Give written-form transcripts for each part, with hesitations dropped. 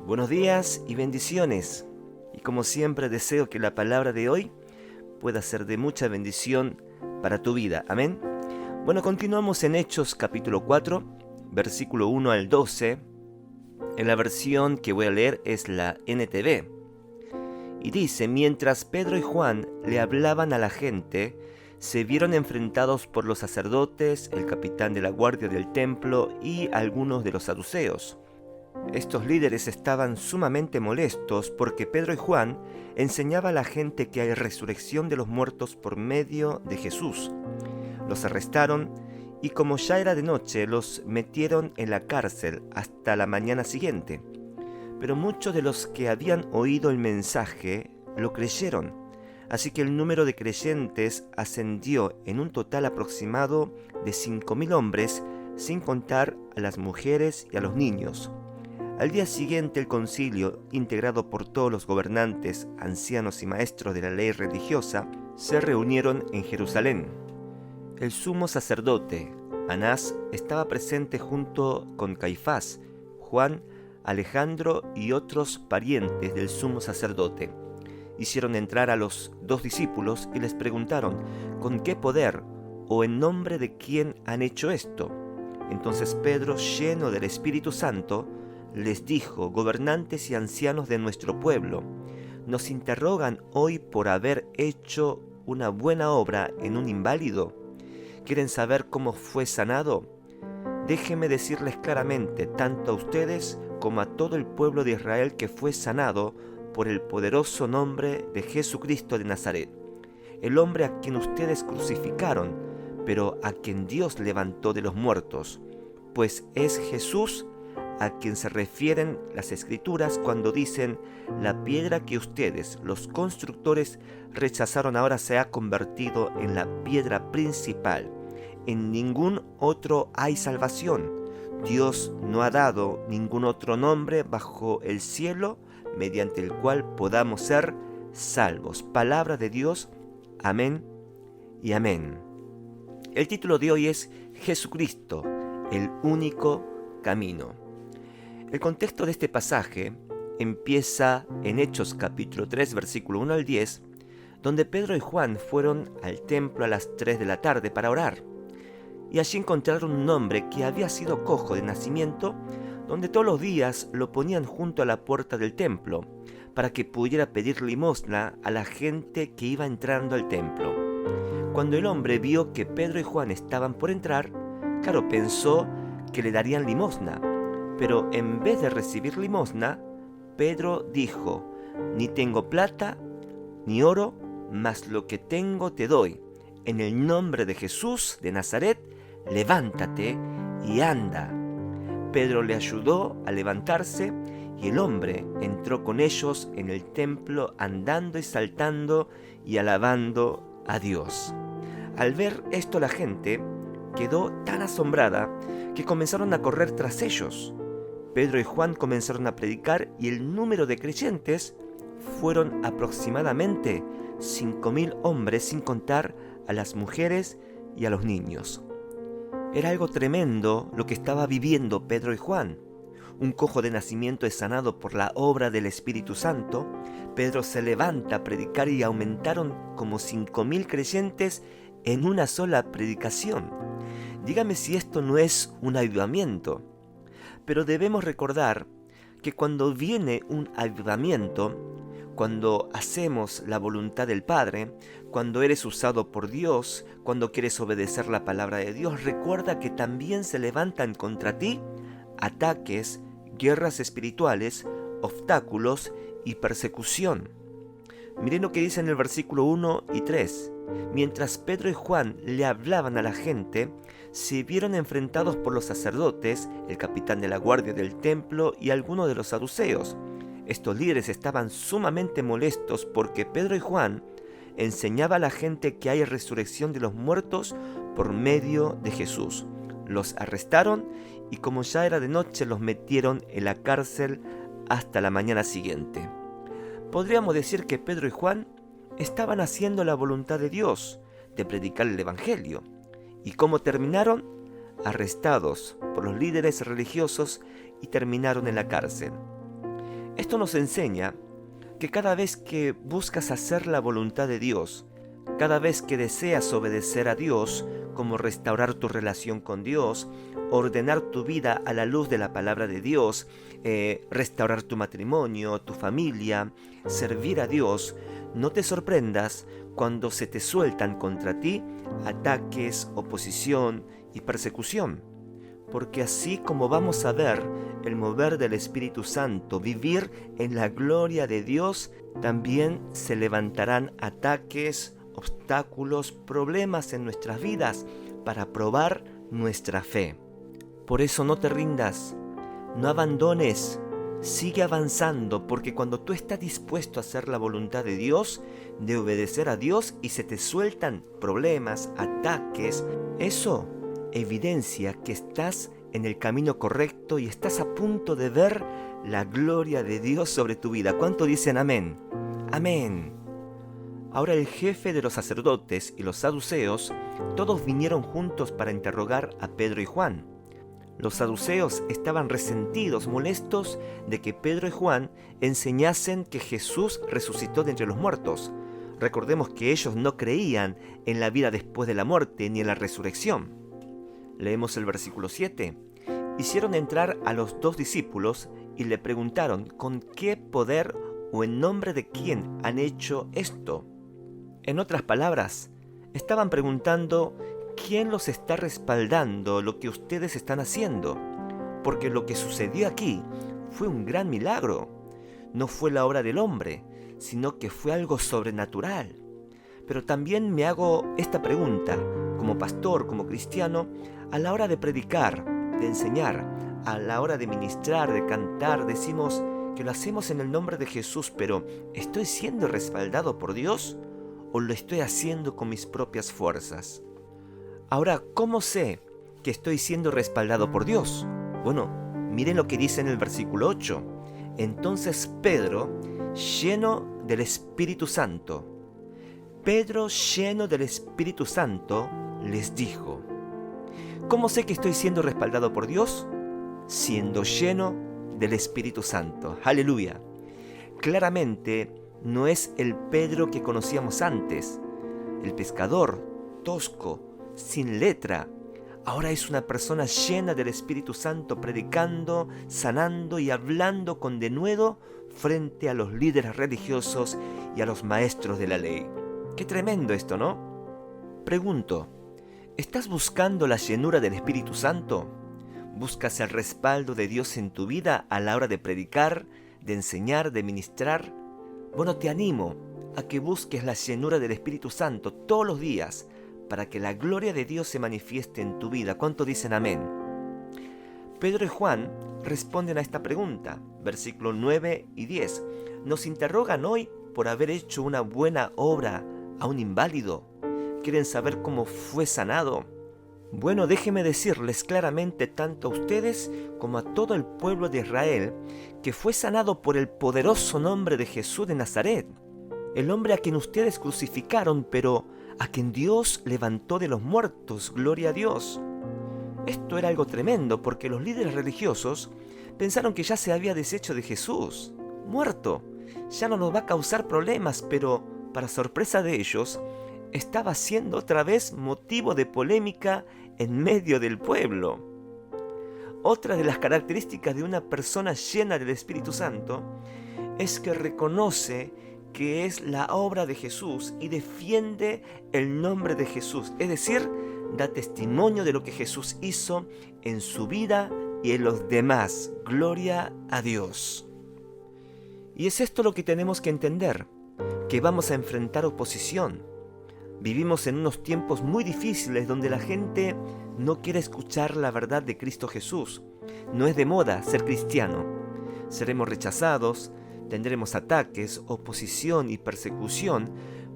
Buenos días y bendiciones. Y como siempre deseo que la palabra de hoy pueda ser de mucha bendición para tu vida. Amén. Bueno, continuamos en Hechos capítulo 4, versículo 1 al 12. En la versión que voy a leer es la NTV. Y dice: mientras Pedro y Juan le hablaban a la gente, se vieron enfrentados por los sacerdotes, el capitán de la guardia del templo y algunos de los saduceos. Estos líderes estaban sumamente molestos porque Pedro y Juan enseñaban a la gente que hay resurrección de los muertos por medio de Jesús. Los arrestaron y como ya era de noche, los metieron en la cárcel hasta la mañana siguiente. Pero muchos de los que habían oído el mensaje lo creyeron, así que el número de creyentes ascendió en un total aproximado de 5.000 hombres, sin contar a las mujeres y a los niños. Al día siguiente el concilio, integrado por todos los gobernantes, ancianos y maestros de la ley religiosa, se reunieron en Jerusalén. El sumo sacerdote, Anás, estaba presente junto con Caifás, Juan, Alejandro y otros parientes del sumo sacerdote. Hicieron entrar a los dos discípulos y les preguntaron ¿con qué poder o en nombre de quién han hecho esto? Entonces Pedro, lleno del Espíritu Santo, les dijo: gobernantes y ancianos de nuestro pueblo, ¿nos interrogan hoy por haber hecho una buena obra en un inválido? ¿Quieren saber cómo fue sanado? Déjenme decirles claramente, tanto a ustedes como a todo el pueblo de Israel, que fue sanado por el poderoso nombre de Jesucristo de Nazaret, el hombre a quien ustedes crucificaron, pero a quien Dios levantó de los muertos, pues es Jesús a quien se refieren las Escrituras cuando dicen: la piedra que ustedes, los constructores, rechazaron ahora se ha convertido en la piedra principal. En ningún otro hay salvación. Dios no ha dado ningún otro nombre bajo el cielo mediante el cual podamos ser salvos. Palabra de Dios. Amén y amén. El título de hoy es Jesucristo, el único camino. El contexto de este pasaje empieza en Hechos capítulo 3, versículo 1 al 10, donde Pedro y Juan fueron al templo a las 3 de la tarde para orar. Y allí encontraron un hombre que había sido cojo de nacimiento, donde todos los días lo ponían junto a la puerta del templo, para que pudiera pedir limosna a la gente que iba entrando al templo. Cuando el hombre vio que Pedro y Juan estaban por entrar, claro, pensó que le darían limosna. Pero en vez de recibir limosna, Pedro dijo: ni tengo plata ni oro, mas lo que tengo te doy. En el nombre de Jesús de Nazaret, levántate y anda. Pedro le ayudó a levantarse y el hombre entró con ellos en el templo, andando y saltando y alabando a Dios. Al ver esto, la gente quedó tan asombrada que comenzaron a correr tras ellos. Pedro y Juan comenzaron a predicar y el número de creyentes fueron aproximadamente 5.000 hombres, sin contar a las mujeres y a los niños. Era algo tremendo lo que estaba viviendo Pedro y Juan. Un cojo de nacimiento es sanado por la obra del Espíritu Santo. Pedro se levanta a predicar y aumentaron como 5.000 creyentes en una sola predicación. Dígame si esto no es un avivamiento. Pero debemos recordar que cuando viene un avivamiento, cuando hacemos la voluntad del Padre, cuando eres usado por Dios, cuando quieres obedecer la palabra de Dios, recuerda que también se levantan contra ti ataques, guerras espirituales, obstáculos y persecución. Miren lo que dice en el versículo 1 y 3. Mientras Pedro y Juan le hablaban a la gente, se vieron enfrentados por los sacerdotes, el capitán de la guardia del templo y algunos de los saduceos. Estos líderes estaban sumamente molestos porque Pedro y Juan enseñaban a la gente que hay resurrección de los muertos por medio de Jesús. Los arrestaron y como ya era de noche, los metieron en la cárcel hasta la mañana siguiente. Podríamos decir que Pedro y Juan estaban haciendo la voluntad de Dios, de predicar el Evangelio. ¿Y cómo terminaron? Arrestados por los líderes religiosos y terminaron en la cárcel. Esto nos enseña que cada vez que buscas hacer la voluntad de Dios, cada vez que deseas obedecer a Dios, como restaurar tu relación con Dios, ordenar tu vida a la luz de la palabra de Dios, restaurar tu matrimonio, tu familia, servir a Dios, no te sorprendas cuando se te sueltan contra ti ataques, oposición y persecución. Porque así como vamos a ver el mover del Espíritu Santo, vivir en la gloria de Dios, también se levantarán ataques, obstáculos, problemas en nuestras vidas para probar nuestra fe. Por eso no te rindas, no abandones, sigue avanzando, porque cuando tú estás dispuesto a hacer la voluntad de Dios, de obedecer a Dios y se te sueltan problemas, ataques, eso evidencia que estás en el camino correcto y estás a punto de ver la gloria de Dios sobre tu vida. ¿Cuánto dicen amén? Amén. Ahora el jefe de los sacerdotes y los saduceos, todos vinieron juntos para interrogar a Pedro y Juan. Los saduceos estaban resentidos, molestos de que Pedro y Juan enseñasen que Jesús resucitó de entre los muertos. Recordemos que ellos no creían en la vida después de la muerte ni en la resurrección. Leemos el versículo 7. Hicieron entrar a los dos discípulos y le preguntaron con qué poder o en nombre de quién han hecho esto. En otras palabras, estaban preguntando quién los está respaldando lo que ustedes están haciendo, porque lo que sucedió aquí fue un gran milagro. No fue la obra del hombre, sino que fue algo sobrenatural. Pero también me hago esta pregunta, como pastor, como cristiano, a la hora de predicar, de enseñar, a la hora de ministrar, de cantar, decimos que lo hacemos en el nombre de Jesús, pero ¿estoy siendo respaldado por Dios o lo estoy haciendo con mis propias fuerzas? Ahora, ¿cómo sé que estoy siendo respaldado por Dios? Bueno, miren lo que dice en el versículo 8. Entonces Pedro, lleno del Espíritu Santo, les dijo: ¿cómo sé que estoy siendo respaldado por Dios? Siendo lleno del Espíritu Santo. ¡Aleluya! Claramente no es el Pedro que conocíamos antes, el pescador, tosco, sin letra. Ahora es una persona llena del Espíritu Santo, predicando, sanando y hablando con denuedo frente a los líderes religiosos y a los maestros de la ley. ¡Qué tremendo esto!, ¿no? Pregunto, ¿estás buscando la llenura del Espíritu Santo? ¿Buscas el respaldo de Dios en tu vida a la hora de predicar, de enseñar, de ministrar? Bueno, te animo a que busques la llenura del Espíritu Santo todos los días para que la gloria de Dios se manifieste en tu vida. ¿Cuánto dicen amén? Pedro y Juan responden a esta pregunta, versículos 9 y 10. Nos interrogan hoy por haber hecho una buena obra a un inválido. ¿Quieren saber cómo fue sanado? Bueno, déjenme decirles claramente tanto a ustedes como a todo el pueblo de Israel que fue sanado por el poderoso nombre de Jesús de Nazaret, el hombre a quien ustedes crucificaron, pero a quien Dios levantó de los muertos. ¡Gloria a Dios! Esto era algo tremendo porque los líderes religiosos pensaron que ya se había deshecho de Jesús, muerto. Ya no nos va a causar problemas, pero para sorpresa de ellos, estaba siendo otra vez motivo de polémica en medio del pueblo. Otra de las características de una persona llena del Espíritu Santo es que reconoce que es la obra de Jesús y defiende el nombre de Jesús, es decir, da testimonio de lo que Jesús hizo en su vida y en los demás. ¡Gloria a Dios! Y es esto lo que tenemos que entender, que vamos a enfrentar oposición. Vivimos en unos tiempos muy difíciles donde la gente no quiere escuchar la verdad de Cristo Jesús. No es de moda ser cristiano. Seremos rechazados, tendremos ataques, oposición y persecución,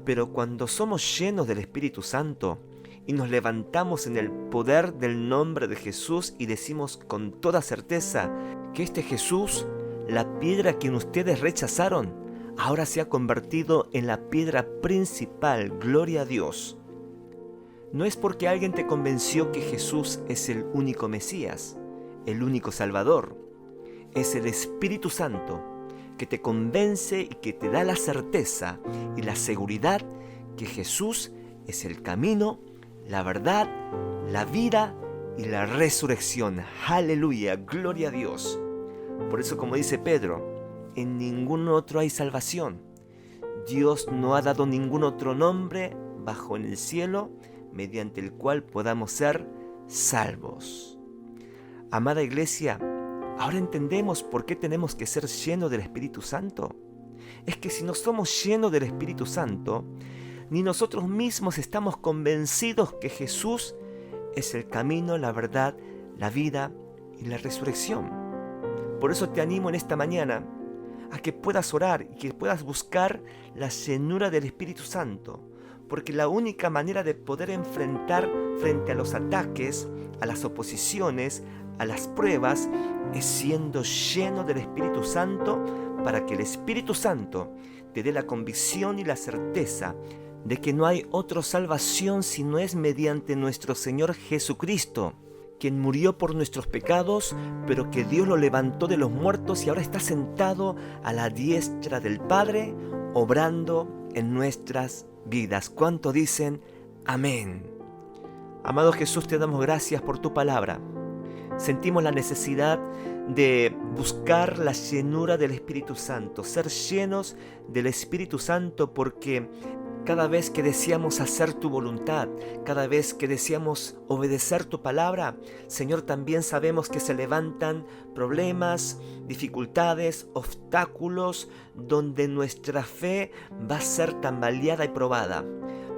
pero cuando somos llenos del Espíritu Santo y nos levantamos en el poder del nombre de Jesús y decimos con toda certeza que este Jesús, la piedra que ustedes rechazaron, ahora se ha convertido en la piedra principal. ¡Gloria a Dios! No es porque alguien te convenció que Jesús es el único Mesías, el único Salvador. Es el Espíritu Santo que te convence y que te da la certeza y la seguridad que Jesús es el camino, la verdad, la vida y la resurrección. Aleluya, gloria a Dios. Por eso, como dice Pedro, en ningún otro hay salvación. Dios no ha dado ningún otro nombre bajo en el cielo mediante el cual podamos ser salvos. Amada iglesia, ahora entendemos por qué tenemos que ser llenos del Espíritu Santo. Es que si no somos llenos del Espíritu Santo, ni nosotros mismos estamos convencidos que Jesús es el camino, la verdad, la vida y la resurrección. Por eso te animo en esta mañana a que puedas orar y que puedas buscar la llenura del Espíritu Santo, porque la única manera de poder enfrentar frente a los ataques, a las oposiciones, a las pruebas, es siendo lleno del Espíritu Santo, para que el Espíritu Santo te dé la convicción y la certeza de que no hay otra salvación si no es mediante nuestro Señor Jesucristo, quien murió por nuestros pecados, pero que Dios lo levantó de los muertos y ahora está sentado a la diestra del Padre, obrando en nuestras vidas. ¿Cuánto dicen amén? Amado Jesús, te damos gracias por tu palabra. Sentimos la necesidad de buscar la llenura del Espíritu Santo, ser llenos del Espíritu Santo, porque cada vez que deseamos hacer tu voluntad, cada vez que deseamos obedecer tu palabra, Señor, también sabemos que se levantan problemas, dificultades, obstáculos, donde nuestra fe va a ser tambaleada y probada.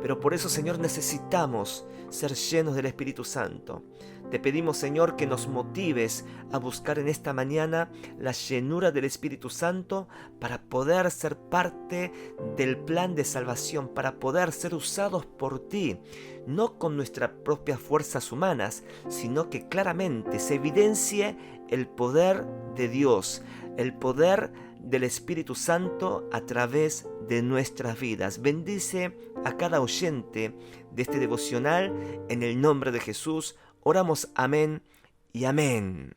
Pero por eso, Señor, necesitamos ser llenos del Espíritu Santo. Te pedimos, Señor, que nos motives a buscar en esta mañana la llenura del Espíritu Santo para poder ser parte del plan de salvación, para poder ser usados por ti, no con nuestras propias fuerzas humanas, sino que claramente se evidencie el poder de Dios, el poder del Espíritu Santo a través de nuestras vidas. Bendice a cada oyente de este devocional en el nombre de Jesús. Oramos amén y amén.